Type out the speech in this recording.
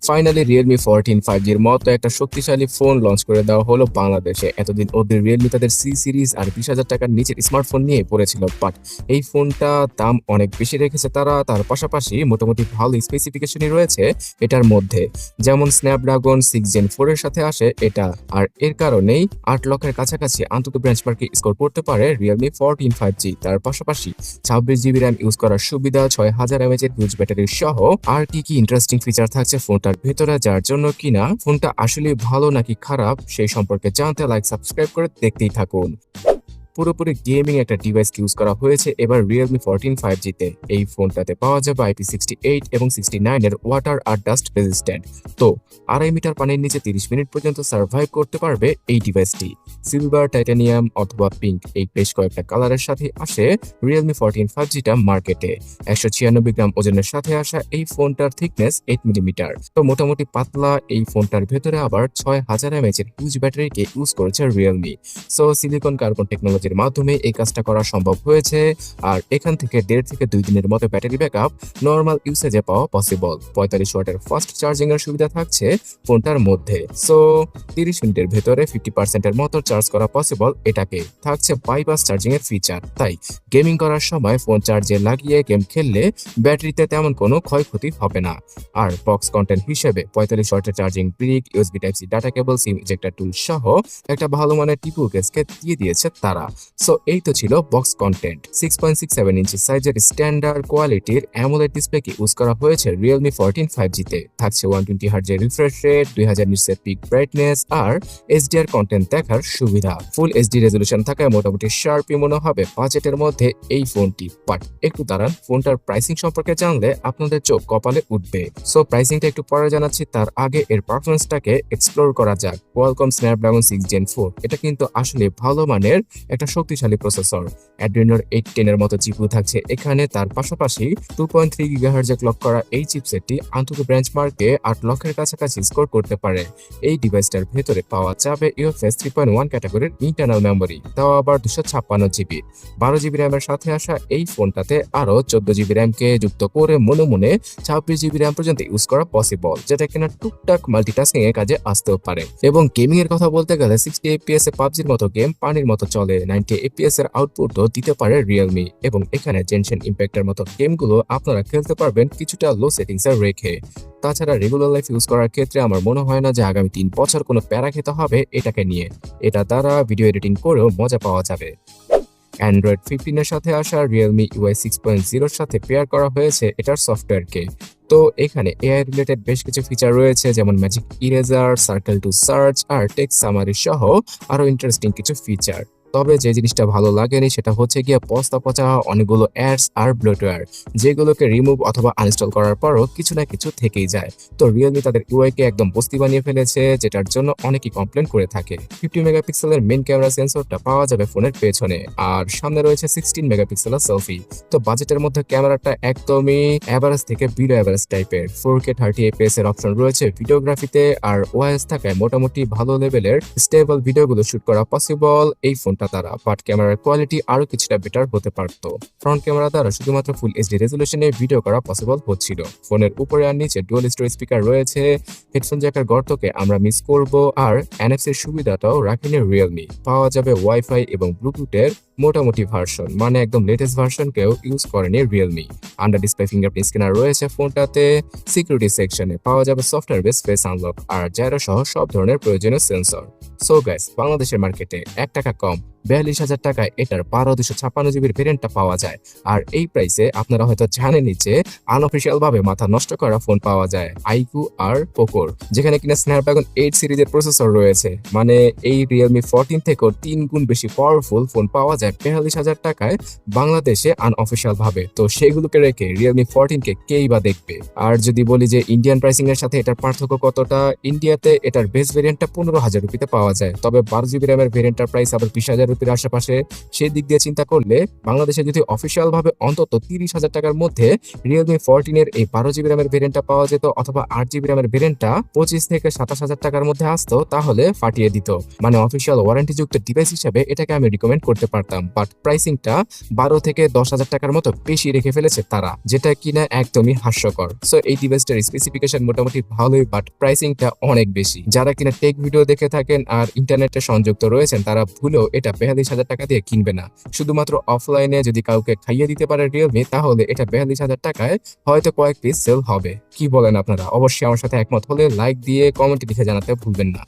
Finally Realme 14 5G এর মতো একটা শক্তিশালী ফোন লঞ্চ করে দেওয়া হলো বাংলাদেশে। এতদিন ওদের Realme তাদের C সিরিজ আর 20,000 টাকার নিচের স্মার্টফোন নিয়ে পড়েছিল, বাট এই ফোনটা দাম অনেক বেশি রেখেছে তারা। তার পাশাপাশি মোটামুটি ভালো স্পেসিফিকেশনই রয়েছে এটার মধ্যে, যেমন স্ন্যাপড্রাগন 6 Gen 4 এর সাথে আসে এটা, আর এর কারণেই 8 লক্ষের কাছাকাছি আন্তত বেঞ্চমার্কে স্কোর করতে পারে Realme 14 5G। তার পাশাপাশি 26 GB র্যাম ইউজ করার সুবিধা, 6000 mAh এর হিউজ ব্যাটারি সহ আর কি ইন্টারেস্টিং ফিচার থাকছে ফোনটার ভেতরে, যার জন্য কিনা ফোনটা আসলে ভালো নাকি খারাপ সেই সম্পর্কে জানতে লাইক সাবস্ক্রাইব করে দেখতেই থাকুন। পুরোপুরি গেমিং একটা ডিভাইস ইউজ করা হয়েছে এবার Realme 14 5G তে। এই ফোনটাতে পাওয়া যাবে IP68 এবং 69 এর ওয়াটার আর ডাস্ট রেজিস্ট্যান্ট। তো 2.5 মিটার পানির নিচে 30 মিনিট পর্যন্ত সার্ভাইভ করতে পারবে এই ডিভাইসটি। সিলভার, টাইটানিয়াম অথবা পিঙ্ক এই বেশ কয়েকটা কালারের সাথে আসে Realme 14 5G টা মার্কেটে। 196 গ্রাম ওজনের সাথে আসা এই ফোনটার থিকনেস 8 মিলিমিটার, তো মোটামুটি পাতলা। এই ফোনটার ভেতরে আবার 6000 mAh এর হিউজ ব্যাটারিকে ইউজ করেছে Realme। সো সিলিকন কার্বন টেকনোলজির মাধ্যমে এই কাজটা করা সম্ভব হয়েছে, আর এখান থেকে 1.5 থেকে 2 দিনের মতো ব্যাটারি ব্যাকআপ নর্মাল ইউসেজে পাওয়া পসিবল। 45 ওয়াটের ফাস্ট চার্জিং এর সুবিধা থাকছে ফোনটার মধ্যে। সো 30 মিনিটের ভেতরে 50% এর মতো চার্জ করা পসিবল। এটাকে থাকছে বাইপাস চার্জিং এর ফিচার, তাই গেমিং করার সময় ফোন চার্জে লাগিয়ে গেম খেললে ব্যাটারিতে তেমন কোনো ক্ষয়ক্ষতি হবে না। আর বক্স কন্টেন্ট হিসেবে 45 ওয়াটের charging brick, USB Type-C data cable, sim ejector tool সহ একটা ভালো মানের টিপু কেসকে দিয়ে দিয়েছে তারা। সো এই তো ছিল বক্স কন্টেন্ট। 6.67 ইঞ্চি সাইজের স্ট্যান্ডার্ড কোয়ালিটির অ্যামোলেড ডিসপ্লেকে ইউজ করা হয়েছে Realme 14 5G তে। থাকছে 120 হার্টজের রিফ্রেশ রেট, 2000 নিটসের পিক ব্রাইটনেস আর HDR কন্টেন্ট দেখার সুবিধা। ফুল HD রেজলিউশন থাকায় মোটামুটি শার্পই মনে হবে বাজেটের মধ্যে এই ফোনটি। বাট একটু দাঁড়ান, ফোনটার প্রাইসিং সম্পর্কে জানলে আপনাদের চোখ কপালে উঠবে। সো প্রাইসিংটা একটু পরে জানাচ্ছি, তার আগে এর পারফরমেন্সটাকে এক্সপ্লোর করা যাক। কোয়ালকম স্ন্যাপড্রাগন 6 Gen 4 এটা কিন্তু আসলে ভালো মানের একটা শক্তিশালী প্রসেসর। অ্যাড্রিনোর 810 এর মতো চিপু থাকছে এখানে। তার পাশাপাশি 2.3 GHz ক্লক করা এই চিপসেটটি অন্তত বেঞ্চমার্কে 8 লক্ষের কাছাকাছি স্কোর করতে পারে। এই ডিভাইসটার ভেতরে পাওয়া যাবে UFS 3.1 ক্যাটাগরির ইন্টারনাল মেমোরি, তাও আবার 256 GB। 12 GB র্যামের সাথে আসা এই ফোনটাতে আরো 14 GB র্যামকে যুক্ত করে মনে মনে 26 GB র্যাম পর্যন্ত ইউজ করা পসিবল, যেটা কিনা টুকটাক মাল্টিটাস্কিং এর কাজে আসতেও পারে। এবং গেমিং এর কথা বলতে গেলে 60 FPS এ PUBG'র মতো গেম পানির মতো চলে। 90 FPS এর আউটপুটও দিতে পারে Realme, এবং এখানে জেনশন ইম্প্যাক্টের মতো গেমগুলো আপনারা খেলতে পারবেন কিছুটা লো সেটিংসে রেখে। তাছাড়া রেগুলার লাইফ ইউজ করার ক্ষেত্রে আমার মনে হয় না যে আগামী 3 বছর কোনো প্যারা খেতে হবে এটাকে নিয়ে। এটা দ্বারা ভিডিও এডিটিং করেও মজা পাওয়া যাবে। Android 15 এর সাথে আসা Realme UI 6.0 এর সাথে পেয়ার করা হয়েছে এটার সফটওয়্যারকে। তো এখানে AI রিলেটেড বেশ কিছু ফিচার রয়েছে, যেমন magic eraser, circle to search আর টেক্সট সামারি সহ আরো ইন্টারেস্টিং কিছু ফিচার। তবে যে জিনিসটা ভালো লাগেনি সেটা হচ্ছে গিয়ে পচা পচা অনেকগুলো অ্যাডস আর ব্লোটওয়্যার, যেগুলোকে রিমুভ অথবা আনইনস্টল করার পরও কিছু না কিছু থেকেই যায়। তো Realme তাদের UI কে একদম বস্তি বানিয়ে ফেলেছে, যেটার জন্য অনেকেই কমপ্লেন করে থাকে। 50 মেগাপিক্সেলের মেইন ক্যামেরা সেন্সরটা পাওয়া যাবে ফোনের পেছনে, আর সামনে রয়েছে 16 মেগাপিক্সেলের সেলফি। তো বাজেটের মধ্যে ক্যামেরাটা একদমই অ্যাভারেজ থেকে বিলো অ্যাভারেজ টাইপের। 4K 30 FPS এর অপশন রয়েছে ভিডিওগ্রাফিতে, আর OIS থাকায় মোটামুটি ভালো লেভেলের স্টেবল ভিডিওগুলো শুট করা পসিবল এই ফোনটা দ্বারা। বাট ক্যামেরার কোয়ালিটি আরো কিছুটা বেটার হতে পারতো। ফ্রন্ট ক্যামেরা দ্বারা শুধুমাত্র ফুল HD রেজলিউশনে ভিডিও করা পসিবল হচ্ছিল। ফোনের উপরে আর নিচে ডুয়াল স্টোরেজ স্পিকার রয়েছে। হেডফোন জ্যাকের গর্তকে আমরা মিস করব, আর NFC এর সুবিধাটাও রাখেনি Realme। পাওয়া যাবে ওয়াইফাই এবং ব্লুটুথের মোটামুটি ভার্সন, মানে একদম লেটেস্ট ভার্সনকেও ইউজ করেনি Realme। Under display fingerprint scanner রয়েছে ফোনটাতে। সিকিউরিটি সেকশনে পাওয়া যাবে সফটওয়্যার বেস ফেস আনলক আর জাইরো সহ সব ধরনের প্রয়োজনীয় সেন্সর। সো গাইস, বাংলাদেশের মার্কেটে 1 টাকা কম 42,000 টাকায় এটার 12 256 জিবির ভেরিয়েন্টটা পাওয়া যায়। আর এই প্রাইসে আপনারা হয়তো জানেনই যে আনঅফিসিয়াল ভাবে মাথা নষ্ট করা ফোন পাওয়া যায় আইকু আর পোকোর, যেখানে কিনা স্ন্যাপড্রাগন 8 সিরিজের প্রসেসর রয়েছে। মানে এই Realme 14 থেকেও 3 গুণ বেশি পাওয়ারফুল ফোন পাওয়া যায় 42,000 টাকায় বাংলাদেশে আনঅফিসিয়াল ভাবে। তো সেগুলোকে রেখে Realme 14 কে কেই বা দেখবে। আর যদি বলি যে ইন্ডিয়ান প্রাইসিং এর সাথে এটার পার্থক্য কতটা, ইন্ডিয়াতে এটার বেস ভেরিয়েন্টটা 15,000 রুপিতে পাওয়া যায়, তবে 12 জিবি র্যামের ভেরিয়েন্টটার প্রাইস আবার 20,000 রুপির আশেপাশে। সেই দিক দিয়ে চিন্তা করলে বাংলাদেশে যদি অফিসিয়াল ভাবে অন্তত 30,000 টাকার মধ্যে Realme 14 এর এই 12 GB র্যামের ভেরিয়েন্টটা পাওয়া যেত অথবা 8 GB র্যামের ভেরিয়েন্টটা 25 থেকে 27,000 টাকার মধ্যে আসতো তাহলে ফাটিয়ে দিত। মানে অফিসিয়াল ওয়ারেন্টি যুক্ত ডিভাইস হিসেবে এটাকে আমি রিকমেন্ড করতে পারতাম, বাট প্রাইসিংটা 12 থেকে 10,000 টাকার মতো বেশি রেখে ফেলেছে তারা, যেটা কিনা একদমই হাস্যকর। সো এই ডিভাইসটার স্পেসিফিকেশন মোটামুটি ভালোই, বাট প্রাইসিংটা অনেক বেশি। যারা কিনা টেক ভিডিও দেখে থাকেন আর ইন্টারনেটে সংযুক্ত রয়েছেন তারা ভুলেও এটা 42,000 টাকা দিয়ে কিনবে না। শুধুমাত্র অফলাইনে যদি কাউকে খাইয়ে দিতে পারে রিয়েলমি তাহলে এটা 42,000 টাকায় হয়তো কয়েক পিস সেল হবে। কি বলেন আপনারা? অবশ্যই আমার সাথে একমত হলে লাইক দিয়ে কমেন্টে লিখে জানাতে ভুলবেন না।